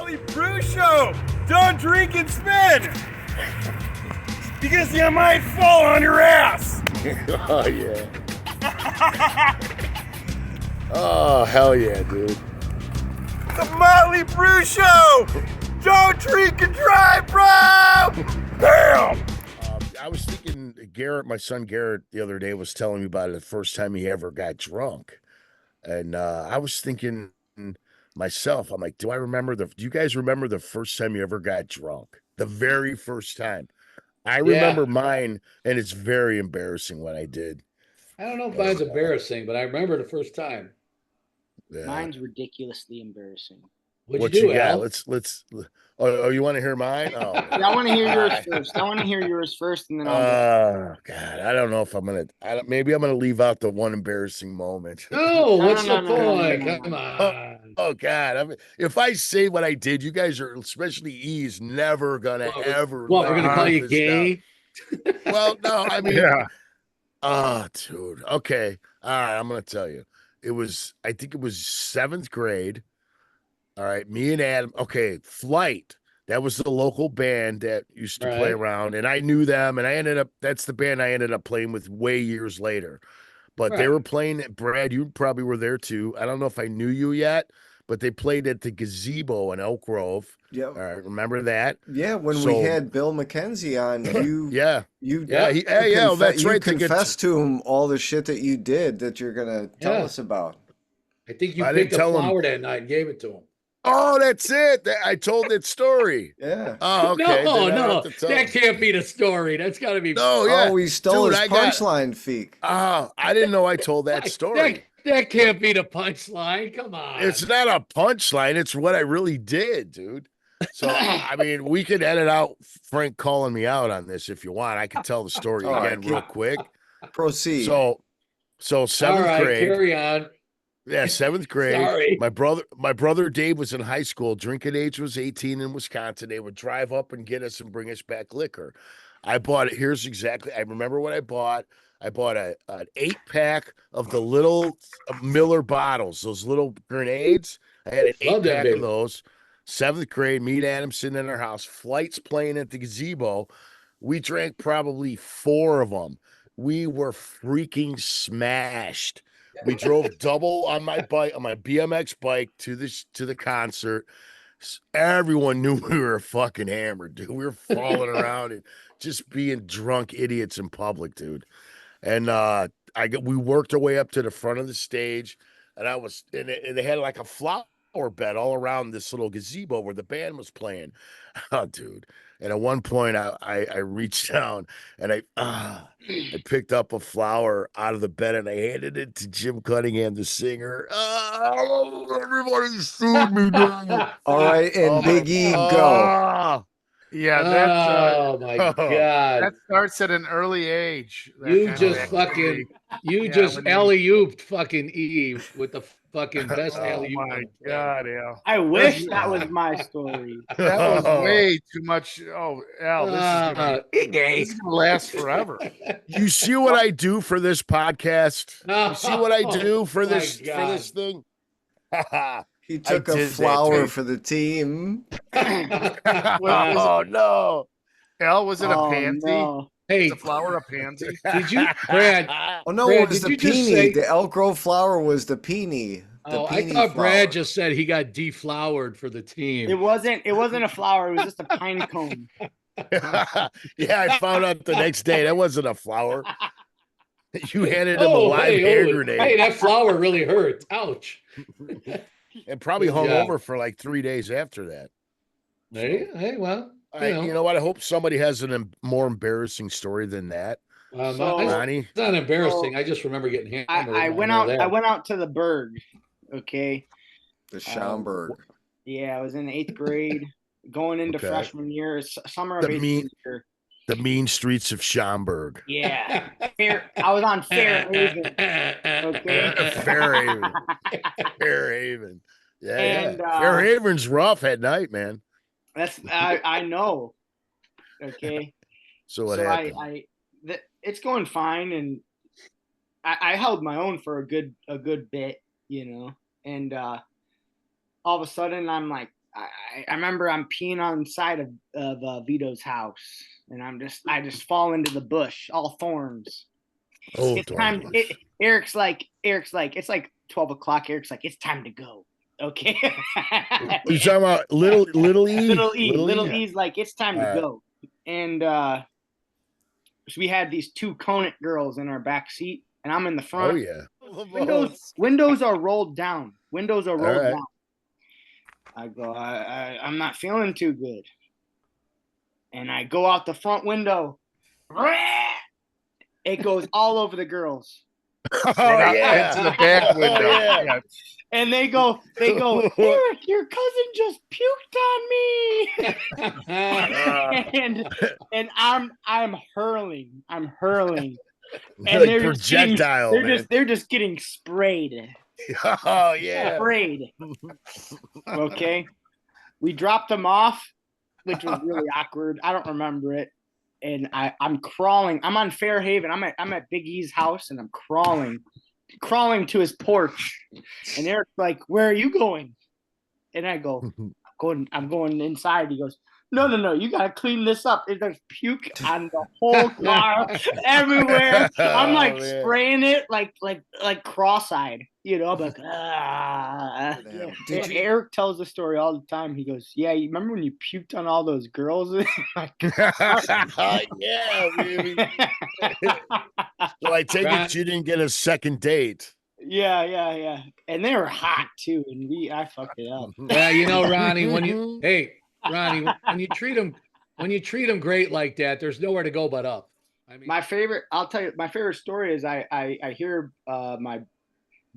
Motley Brew Show. Don't drink and spin. Because you might fall on your ass. Oh, yeah. Oh, hell yeah, dude. The Motley Brew Show. Don't drink and drive, bro. Bam. I was thinking, Garrett, my son Garrett, the other day was telling me about it the first time he ever got drunk. And I was thinking myself, I'm like, do you guys remember the first time you ever got drunk? The very first time. I remember mine, and it's very embarrassing what I did. I don't know if mine's embarrassing, but I remember the first time. Yeah. Mine's ridiculously embarrassing. What'd you do, Al? Let's. Oh, you want to hear mine? Oh, Yeah, I want to hear yours first. I want to hear yours first, and then I'll. Oh God, I don't know if I'm gonna. Maybe I'm gonna leave out the one embarrassing moment. No, what's the no, point? no. Come on. Oh God, if I say what I did, you guys are, especially E's, never gonna ever. What, we're gonna call you gay? Well, no, I mean, Yeah. oh, dude. Okay, all right, I'm gonna tell you. I think it was 7th grade. All right, me and Adam. Okay, Flight. That was the local band that used to play around, and I knew them, and that's the band I ended up playing with way years later. But they were playing at Brad. You probably were there too. I don't know if I knew you yet, but they played at the Gazebo in Elk Grove. Yeah. All right, remember that? Yeah, when we had Bill McKenzie on, that's right. You confessed to him all the shit that you did that you're gonna tell us about. I think you picked a flower that night and gave it to him. Oh, that's it. I told that story. Yeah. Oh, okay. No, that can't be the story. That's got to be. No, yeah. Oh, he stole his punchline, Feek. Oh, I didn't know I told that story. That can't be the punchline. Come on. It's not a punchline. It's what I really did, dude. So, I mean, we could edit out Frank calling me out on this if you want. I can tell the story again real quick. Proceed. So 7th grade. Carry on. Yeah, 7th grade. Sorry. My brother Dave was in high school. Drinking age was 18 in Wisconsin. They would drive up and get us and bring us back liquor. I bought it. I remember what I bought. I bought an 8-pack of the little Miller bottles, those little grenades. I had an 8-pack of those. 7th grade, me and Adam sitting in our house. Flight's playing at the Gazebo. We drank probably 4 of them. We were freaking smashed. We drove double on my BMX bike to the concert. Everyone knew we were fucking hammered, dude. We were falling around and just being drunk idiots in public, dude. And we worked our way up to the front of the stage, and they had like a flower bed all around this little gazebo where the band was playing. Oh, dude. And at one point I reached down and I picked up a flower out of the bed and I handed it to Jim Cunningham, the singer. Oh, everybody sued me, dude. All right, and Big E, go. Yeah, that's oh my God. That starts at an early age. You just alley-ooped fucking Eve with the fucking best alley-oop. Oh my God, Al. I wish that was my story. That was way too much. Oh, Al, this is gonna last forever. You see what I do for this podcast? You see what I do for this thing? He took a flower for the team. Oh no. Al, was it a pansy? No. Hey, Is the flower a pansy? did you, Brad? Oh no, Brad, it was did the you just peony. say- The Elk Grove flower was the peony. I thought Brad just said he got deflowered for the team. It wasn't a flower. It was just a pine cone. Yeah, I found out the next day that wasn't a flower. You handed him a live hand grenade. Hey, that flower really hurt. Ouch. And probably hung over for like 3 days after that. Hey, well, you know what? I hope somebody has a more embarrassing story than that. Ronnie, it's not embarrassing. I just remember getting hammered. I went out to the Berg. Okay. The Schaumburg. Yeah, I was in 8th grade, going into freshman year, summer of 8th year. The mean streets of Schaumburg. Yeah. I was on Fairhaven. Okay. Fairhaven. Fairhaven. Yeah, and, Fairhaven's rough at night, man. I know. Okay. So what happened? It's going fine, and I held my own for a good bit, and all of a sudden I'm like, I remember I'm peeing on the side of Vito's house, and I just fall into the bush, all thorns. Oh, It's time. Dornbush. Eric's like, it's like 12 o'clock. Eric's like, it's time to go. Okay. You talking about little E? Little E's like, it's time to All right. go. And so we had these two Conant girls in our back seat, and I'm in the front. Oh yeah. Windows are rolled down. Windows are rolled right. down. I go, I'm not feeling too good. And I go out the front window. It goes all over the girls. Oh yeah. Into the back window. Oh, yeah. And they go, Eric, your cousin just puked on me. and I'm hurling. And Like they're projectile, they're just getting sprayed. Oh yeah. Sprayed. Okay. We dropped them off, which was really awkward. I don't remember it. And I'm crawling. I'm on Fairhaven. I'm at Big E's house, and I'm crawling to his porch. And Eric's like, "Where are you going?" And I go, I'm going inside. He goes, No, you gotta clean this up. There's puke on the whole car, everywhere. I'm like spraying it like cross-eyed, you know. I'm like, Yeah. Eric tells the story all the time. He goes, "Yeah, you remember when you puked on all those girls?" Yeah, baby. So I take it you didn't get a second date. Yeah. And they were hot too, and I fucked it up. Yeah, you know, Ronnie, Ronnie, when you treat them great like that, there's nowhere to go but up. I mean, I'll tell you, my favorite story is I hear my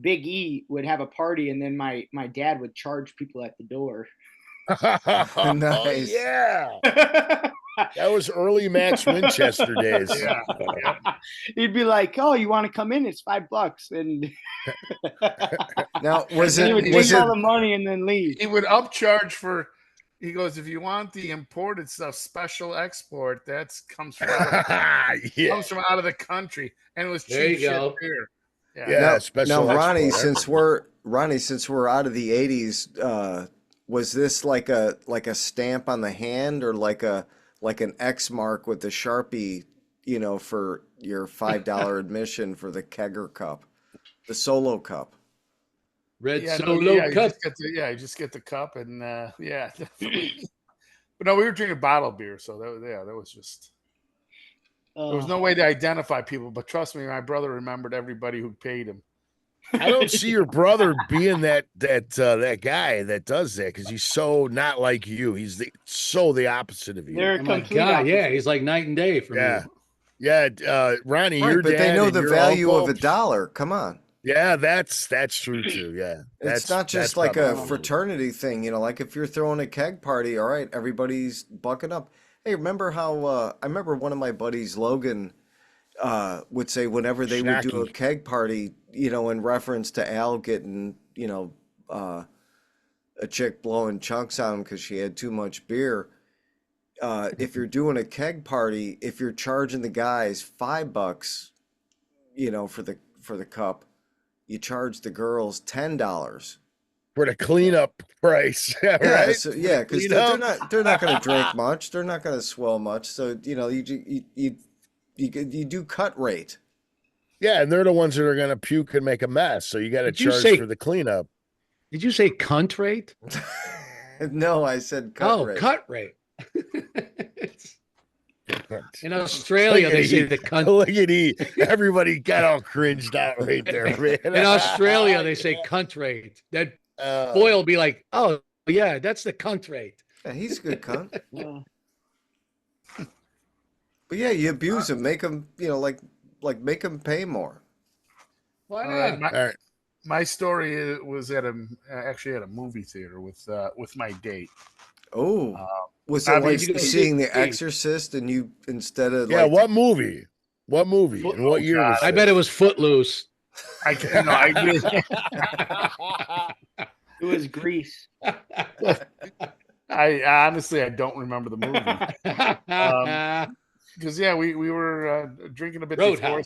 Big E would have a party, and then my dad would charge people at the door. Nice. Yeah. That was early Max Winchester days. Yeah. He'd be like, "Oh, you want to come in? It's $5." And Now, he would take all the money and then leave. He would upcharge for. He goes, if you want the imported stuff, special export, comes from out of the country, and it was cheap shit beer. Yeah, special. Now, Ronnie, export. since we're out of the '80s, was this like a stamp on the hand, or like an X mark with the Sharpie, you know, for your $5 admission for the kegger cup, the solo cup? Red Solo cup. you just get the cup, and yeah. But no, we were drinking bottled beer, so that was just. There was no way to identify people, but trust me, my brother remembered everybody who paid him. I don't see your brother being that guy that does that, because he's so not like you. He's the opposite of you. They're Oh my God, opposite. yeah, he's like night and day for me. Yeah, Ronnie, Right, your but dad they know and the your value uncle, of $1. Come on. Yeah, that's true too. Yeah, It's not just like a fraternity thing, you know. Like if you're throwing a keg party, all right, everybody's bucking up. Hey, remember how I remember one of my buddies, Logan, would say whenever they would do a keg party, you know, in reference to Al getting, you know, a chick blowing chunks on him because she had too much beer. If you're doing a keg party, if you're charging the guys $5, you know, for the cup, you charge the girls $10 for the cleanup price. Right? Yeah, so, yeah, because they're not going to drink much. They're not going to swell much. So you know, you do cut rate. Yeah, and they're the ones that are going to puke and make a mess. So you got to charge for the cleanup. Did you say cunt rate? No, I said cut rate. Cut rate. In Australia, they say the cunt. Look at E. Everybody got all cringed out right there, man. In Australia, they say cunt rate. That boy will be like, "Oh yeah, that's the cunt rate." Yeah, he's a good cunt. But yeah, you abuse him, make him, you know, like make him pay more. Why not? My story was actually at a movie theater with my date. Oh, was it like seeing The Exorcist, and you instead of what movie? What movie? And what year was it? I bet it was Footloose. It was Grease. I honestly don't remember the movie. Because we were drinking a bit before.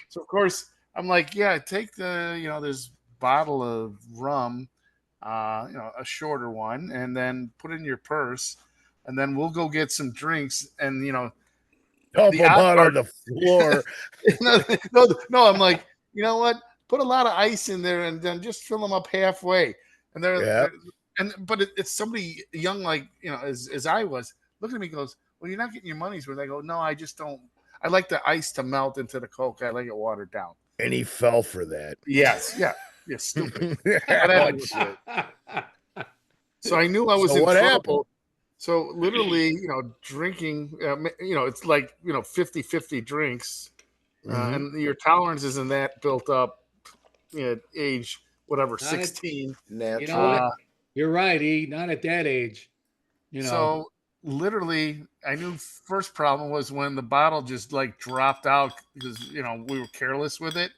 So of course I'm like, yeah, take the this bottle of rum. a shorter one, and then put it in your purse, and then we'll go get some drinks, and Dump the them odd out part, on the floor. no, I'm like, you know what? Put a lot of ice in there, and then just fill them up halfway, and Yeah. but it's somebody young, like as I was, looking at me, goes, well, you're not getting your money's worth. I go, no, I just don't. I like the ice to melt into the Coke. I like it watered down. And he fell for that. Yes, yeah, stupid. Oh, shit. So I knew I was So in what trouble. happened? So literally, drinking, it's like 50-50 drinks, and your tolerance isn't that built up at age whatever 16. Natural. You know what? You're right, E. Not at that age. So literally, I knew first problem was when the bottle just like dropped out because we were careless with it,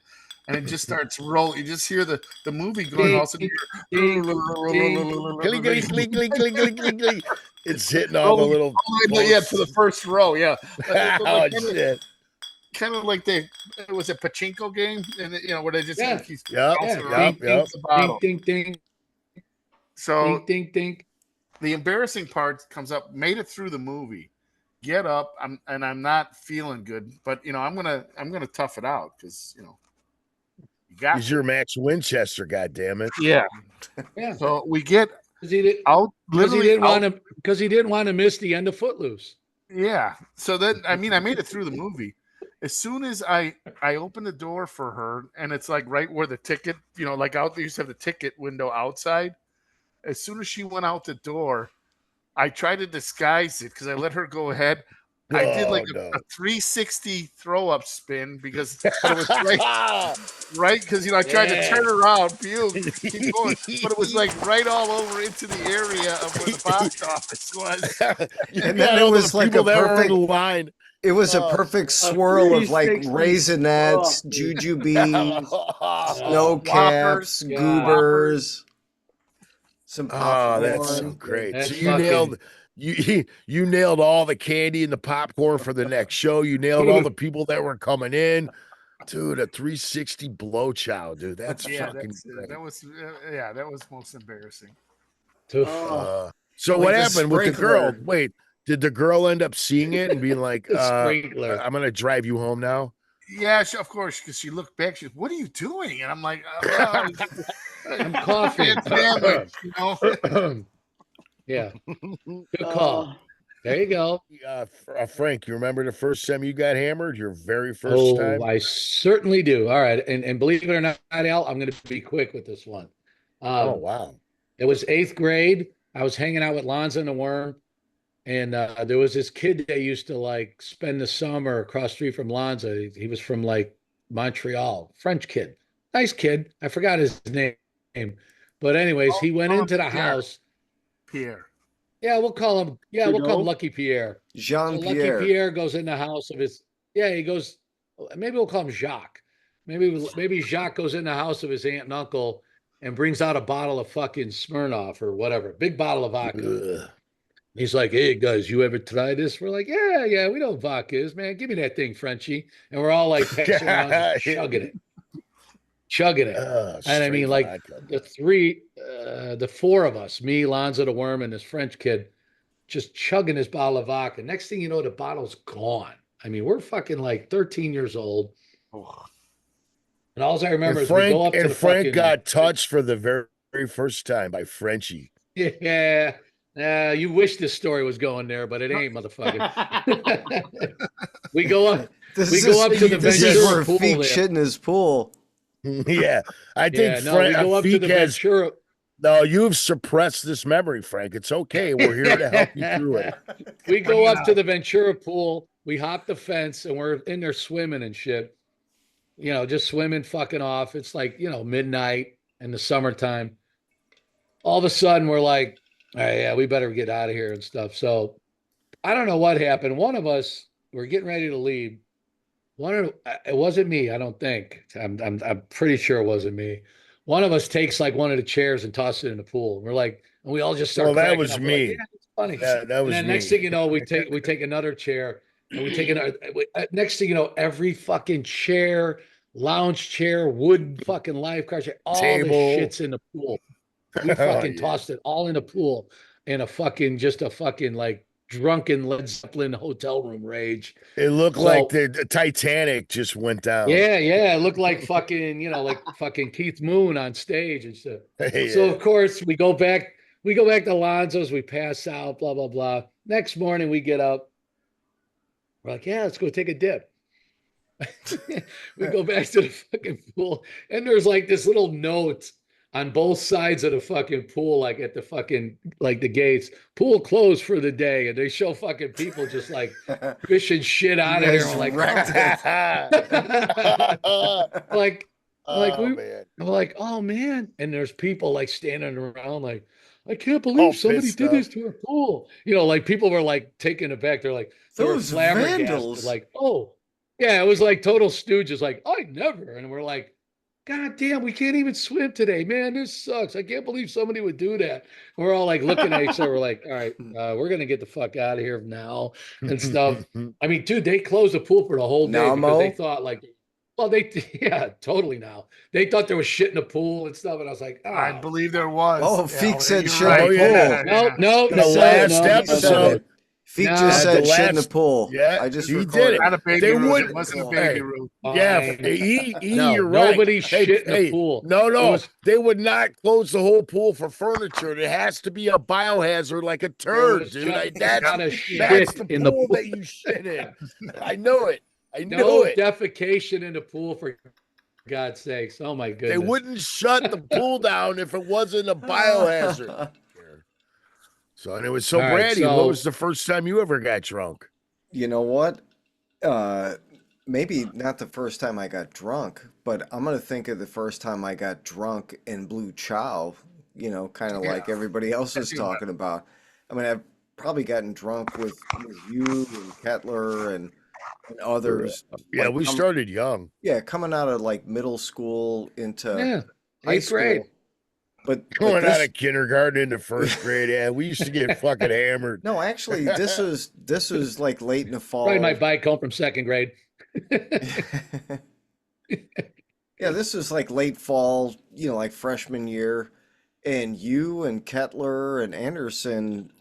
and it just starts rolling. You just hear the movie going. All of a sudden, Clink, clink, clink, clink, clink, clink, clink, clink. It's hitting all the little. Yeah, to the first row. Yeah. Oh, shit. Kind of like it was a pachinko game, and where they just keep Yep. the bottle. Ding, ding, ding. So ding, ding, ding. The embarrassing part comes up. Made it through the movie. Get up. I'm not feeling good, but I'm gonna tough it out because you got. He's your Max Winchester, goddammit. Yeah. So we get out literally because he didn't want to miss the end of Footloose. Yeah. So then, I made it through the movie. As soon as I open the door for her, and it's like right where the ticket, like out there, you used to have the ticket window outside. As soon as she went out the door, I tried to disguise it because I let her go ahead. I did like a 360 throw up spin because it was right because I tried to turn around, keep going, but it was like right all over into the area of where the box office was. And then it was like a perfect line. It was a perfect swirl of like Raisinets, Jujubes, Snow Caps, Goobers, some popcorn. That's so great. That's so you nailed all the candy and the popcorn for the next show. You nailed all the people that were coming in. Dude, a 360 blow chow, dude. That's fucking great. That was most embarrassing. So what happened with the girl? Wait, did the girl end up seeing it and being like, I'm gonna drive you home now? Yeah, of course, because she looked back. She's, what are you doing? And I'm like, I'm coughing. Yeah. Good call. There you go. Frank, you remember the first time you got hammered? Your very first time? I certainly do. All right. And believe it or not, Al, I'm going to be quick with this one. Oh, wow. It was 8th grade. I was hanging out with Lonzo and the Worm. And there was this kid that used to like spend the summer across the street from Lonzo. He was from like Montreal, French kid. Nice kid. I forgot his name. But anyways, he went into the house. Pierre. Yeah, we'll call him Lucky Pierre. Jean-Pierre. Lucky Pierre goes in the house of his. Yeah, he goes. Maybe we'll call him Jacques. Maybe Jacques goes in the house of his aunt and uncle and brings out a bottle of fucking Smirnoff or whatever, big bottle of vodka. Ugh. He's like, "Hey guys, you ever try this?" We're like, "Yeah, we know what vodka is, man. Give me that thing, Frenchie." And we're all like passing around and chugging it. And I mean, like the four of us, me, Lonzo the Worm, and this French kid, just chugging his bottle of vodka. Next thing you know, the bottle's gone. I mean, we're fucking like 13 years old. Oh. And all I remember is we go up to the Frank got touched for the very first time by Frenchie. Yeah. You wish this story was going there, but it ain't, motherfucker. we go up to the Ventura pool. Feek shit in his pool. Yeah, I think we go up to the Ventura. No, you've suppressed this memory, Frank. It's okay. We're here to help you through it. We go up to the Ventura pool. We hop the fence, and we're in there swimming and shit. Just swimming, fucking off. It's like, midnight in the summertime. All of a sudden, we're like, all right, yeah, we better get out of here and stuff. So I don't know what happened. One of us, we're getting ready to leave. It wasn't me, I don't think. I'm pretty sure it wasn't me. One of us takes like one of the chairs and tosses it in the pool. We're like, and we all just start. Well, that was me. Like, it's funny. That was and then me. Next thing you know, we take another chair, and we take another. Next thing you know, every fucking chair, lounge chair, wood fucking lifeguard chair, all the shit's in the pool. We fucking tossed it all in a pool in a fucking like drunken Led Zeppelin hotel room rage. It looked like the Titanic just went down. Yeah, it looked like fucking, like fucking Keith Moon on stage and stuff. So of course we go back to Lonzo's, we pass out, blah, blah, blah. Next morning we get up. We're like, yeah, let's go take a dip. We go back to the fucking pool, and there's like this little note on both sides of the fucking pool, like at the fucking, like the gates, pool closed for the day. And they show fucking people just like fishing shit out of here. I'm like, I'm like, oh man. And there's people like standing around like, I can't believe somebody did this to our pool. Like people were like taken aback. They're like, those vandals. Like, oh yeah, it was like total stooges. Like, I never. And we're like, God damn, we can't even swim today, man. This sucks. I can't believe somebody would do that. And we're all like looking at each other. We're like, all right, we're gonna get the fuck out of here now and stuff. I mean, dude, they closed the pool for the whole day because they thought like, well, totally now. They thought there was shit in the pool and stuff, and I was like, I believe there was. Oh, Feek said shit right. in the pool. No. The last episode. Feek just said shit in the pool. Yeah, I just he recorded. did it. Not a baby room. It wasn't a baby room. Yeah, you're right. Nobody shit in the pool. No. They would not close the whole pool for furniture. It has to be a biohazard like a turd, dude. That's the pool that you shit in. I know it. No defecation in the pool, for God's sakes. Oh my goodness. They wouldn't shut the pool down if it wasn't a biohazard. So, and it was so, Brady, what was the first time you ever got drunk? You know what? Maybe not the first time I got drunk, but I'm going to think of the first time I got drunk in Blue Chow, kind of like everybody else is talking about. I mean, I've probably gotten drunk with you and Kettler and others. Yeah, like, we started young. Yeah, coming out of like middle school into high school. Grade. But going out of kindergarten into first grade, we used to get fucking hammered. No, actually, this was like late in the fall. Probably my bike home from second grade. Yeah, this was like late fall, like freshman year, and you and Kettler and Anderson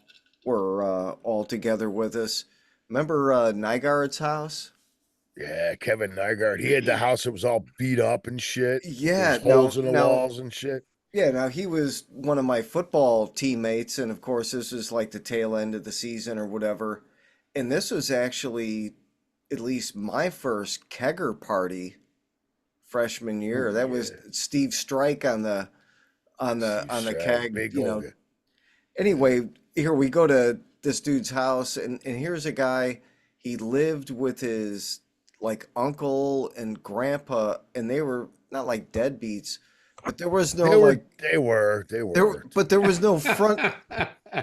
were all together with us. Remember Nygaard's house? Yeah, Kevin Nygaard. He had the house that was all beat up and shit. Yeah, holes in the walls and shit. Yeah, now he was one of my football teammates, and of course this was like the tail end of the season or whatever. And this was actually at least my first kegger party freshman year. That was Steve Strike on the keg. Anyway, here we go to this dude's house, and here's a guy. He lived with his like uncle and grandpa, and they were not like deadbeats. But there was no they were. But there was no front.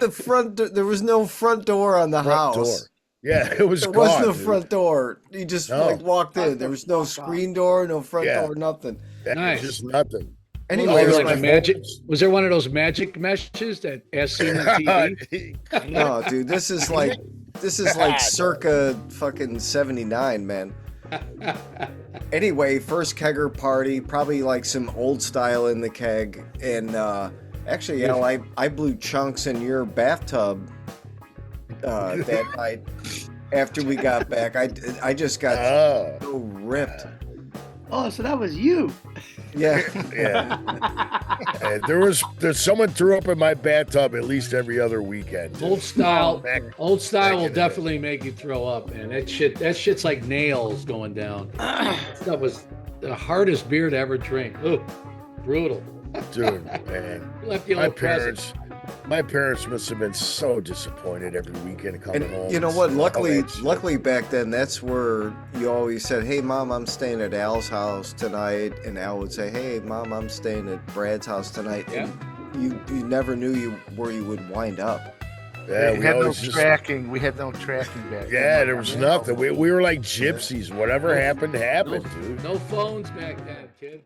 There was no front door on the house. Door. Yeah, it was. There was no front door. You just like walked in. There was no screen door, no front door, nothing. Nice, just nothing. Anyway, was there one of those magic meshes that as seen on TV? No, dude, this is like circa fucking 79, man. Anyway, first kegger party, probably like some old style in the keg, and actually, I blew chunks in your bathtub that night after we got back. I just got so ripped. Oh, so that was you. Yeah. And there's someone threw up in my bathtub at least every other weekend. Old style will definitely make you throw up, man. That shit's like nails going down. That was the hardest beer to ever drink. Ooh, brutal. Dude, man. My parents must have been so disappointed every weekend coming home. You know what? Luckily back then, that's where you always said, "Hey, Mom, I'm staying at Al's house tonight," and Al would say, "Hey, Mom, I'm staying at Brad's house tonight." Yeah. And you never knew where you would wind up. Yeah, we had no tracking. We had no tracking back then. Yeah, there was nothing. We were like gypsies. Whatever happened, dude. No phones back then, kid.